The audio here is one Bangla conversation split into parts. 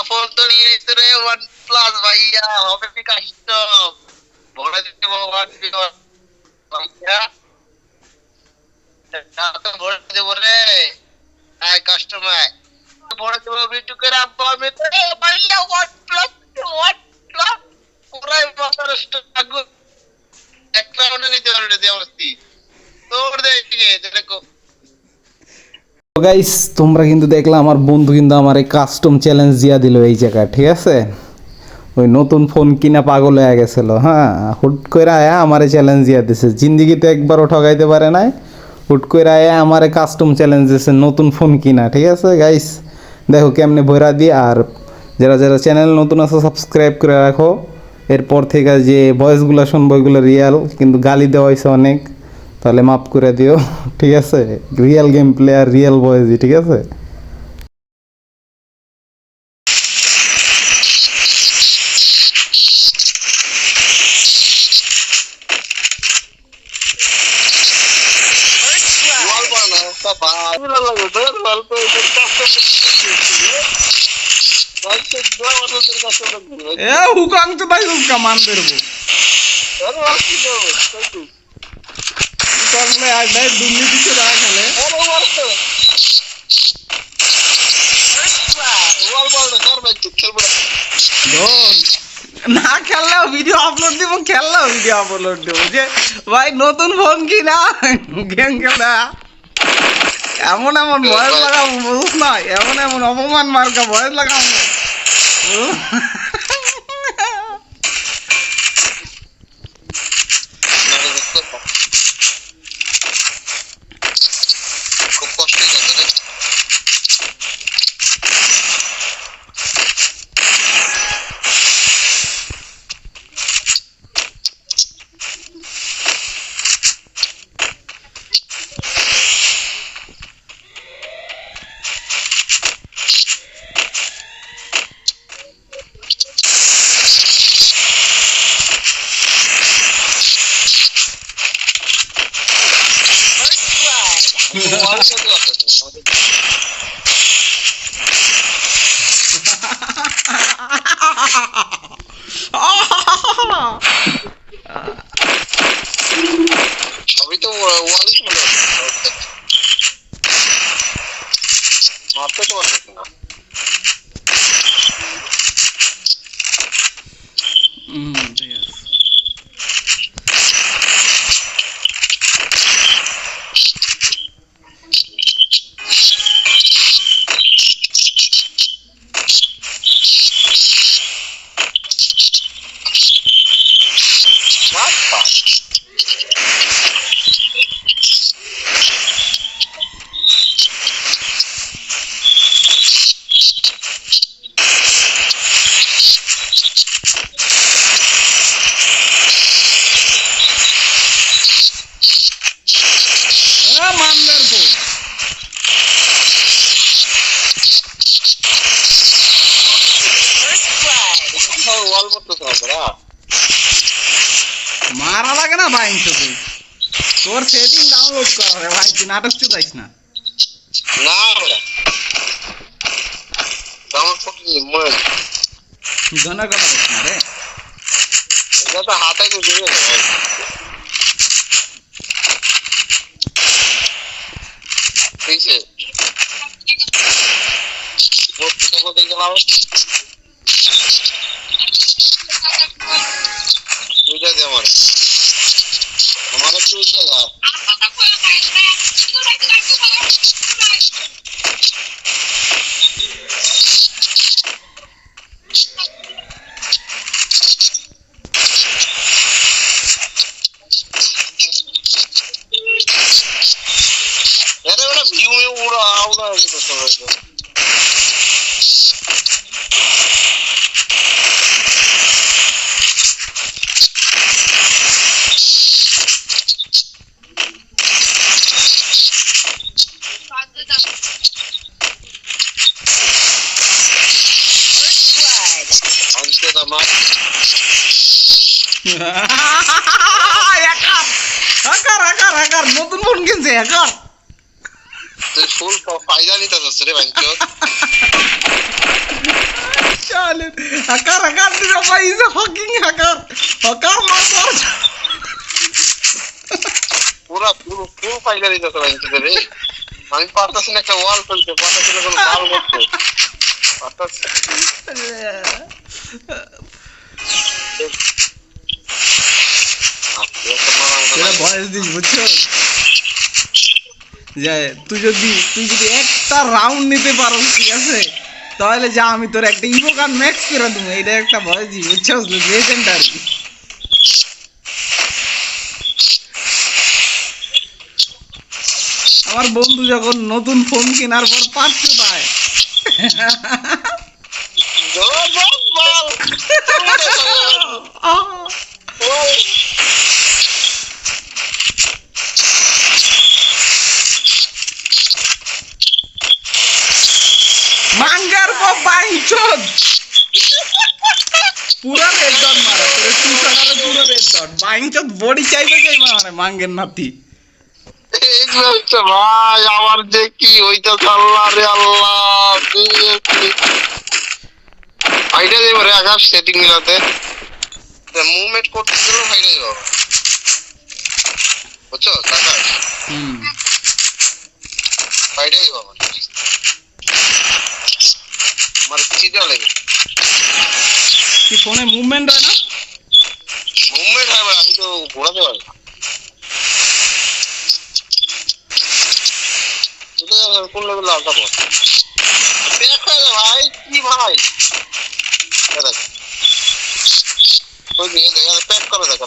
ফোন তো নিয়ে নিতে রে OnePlus ভাইয়া, হবে কি কাস্টম বলে দিতে ভাইয়া, তো বলে দেবো রে কাস্টমার, বলে দেবো বিটুকের আব্বা আমি তো ভাইয়া OnePlus পুরাই মাথার স্টক এক রাউন্ডে নিতে পারবে দেওয়াস্তি তোর দেখে দেখো। তো গাইস তোমরা কিন্তু দেখলা আমার বন্ধু কিন্তু আমার এই কাস্টম চ্যালেঞ্জ দিয়া দিল এই জায়গায়, ঠিক আছে। ওই নতুন ফোন কিনা পাগল হয়ে গেছিল, হ্যাঁ, হুট করে আয়া আমারে চ্যালেঞ্জ দিয়া দিছে, জিন্দিগিতে একবারও ঠকাইতে পারে নাই, হুট করে আয়া আমারে কাস্টম চ্যালেঞ্জ দিছে নতুন ফোন কিনা, ঠিক আছে গাইস। দেখো কেমনে ভরা দিয়ে, আর যারা যারা চ্যানেল নতুন আছে সাবস্ক্রাইব করে রাখো। এরপর থেকে যে ভয়েসগুলো শুনবো ওইগুলো রিয়েল, কিন্তু গালি দেওয়া হয়েছে অনেক, তাহলে মাফ করে দিও, ঠিক আছে। রিয়েল গেম প্লে আর রিয়েল ভয়েসই, ঠিক আছে। হুকাং তো ভাই হুকা মান বেরবো দুর্নীতি খেলে না খেললেও ভিডিও আপলোড দিব, খেললেও ভিডিও আপলোড দেবো যে ভাই নতুন ফোন কিনা গেম খেলা। এমন এমন ভয়েস লাগাবো বুঝ না, এমন এমন অপমান মার্কা ভয়েস লাগাবো। খুব কষ্টই যাচ্ছে রে। সবই তো ওয়ালই চলে মারতে তো পারতেছে না। ঠিক আছে। মারা লাগে না ভাই, তোর সেটিং ডাউনলোড করা রে ভাই, তুই নাটক চুদাইস না। না ডাউনলোড করতে মনে জনের কথা বলছ না রে, এটা তো হাতাই তো দিয়ে ভাই। ঠিক আছে তো করতে গেলাম বুঝা দে আমার একটু বুঝা যা। নতুন ফোন কিনছে হ্যাকার, তুই ফুল ফায়দা নিতে যাচ্ছে রে ভাই। সাইলেন্ট হাকার হাকার দিরা ভাই ইজ এ ফাকিং হাকার হাকার মাদার পুরো পুরো পুরো ফাইনালি তো রাখতে রে আমি পারতাছি না একটা ওয়াল ফেলতে পারতাছি না কোনো বল করতে পারতাছি এরা ভয়েস দিস বুঝছো যে তুই যদি একটা রাউন্ড নিতে পারো ঠিক আছে তাহলে যা আমি তোর একটা ইভোকার ম্যাক্স করে দেবো এটা একটা ভয়েস দিস বুঝছো লেজেন্ডারি আমার বন্ধু যখন নতুন ফোন কেনার পর 500 দেয় মাঙ্গার কো বাইচোদ পুরা রেড ডট মারা তোর টুসারে পুরো রেড ডট বাইচোদ বডি চাইবে যাই মানে মাঙ্গের নাতি ভাই আমার যে কি হইতাছে আল্লাহ রে আল্লাহ ফাইটে যাইব রে আকাশ সেটিং মিলাতে মুভমেন্ট করতে গেলে ফাইটে যাবো বুঝছো আকাশ ফাইটে যাবো আমার চিন্তা লাগে কি ফোনে মুভমেন্ট হয় না মুভমেন্ট হয় আমি তো ঘোরাতে পারি না কোন লেভেল আগাবো ভাই কি ভাই ওই দিকে দেখা প্যাক করে দেখা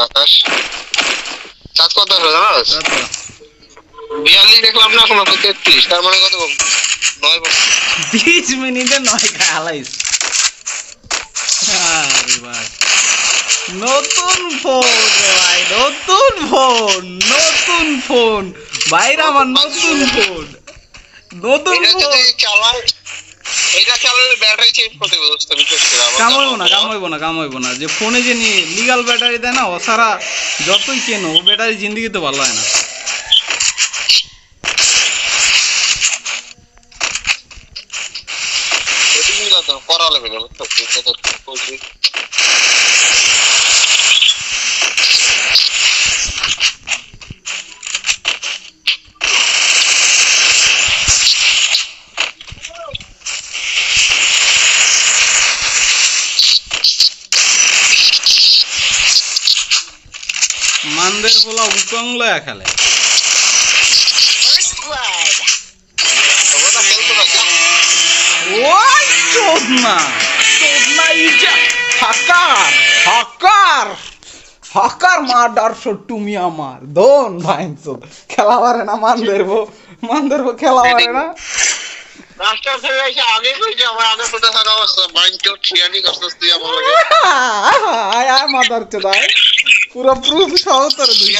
আকাশ চাঁদ কত জানাস 42 দেখলাম না এখন 33 তার মানে কত 20 মিনিটে 9 খালাইস আরে ভাই নতুন ফোন ভাই নতুন ফোন বাইরে আমার নতুন ফোন এটা যদি চালায় এটা চালালে ব্যাটারি চেঞ্জ করতে হবে দোস্ত বিশেষ করে কামাইবো না যে ফোনে যে লিগ্যাল ব্যাটারি দেয় না ও সারা যতই কেনো ও ব্যাটারি জিন্দেগি তো ভালো হয় না করা লাগবে বুঝছো মানদের বলা উকং লয়া খেলে ওই চোদনা ইটা হাকার মার্ডার তুমি আমার দোন ভাইনসো খেলা পারে না মানদের খেলা পারে না রাস্তা থেকে এসে আগে কইছে আমার আগে কোথা থাকা অবস্থা মাইন্ড চোট ছিয়ানি করছস তুই আমার লাগে আয় মাদার চোদাই পুরো প্রুফ সহ তোর দুই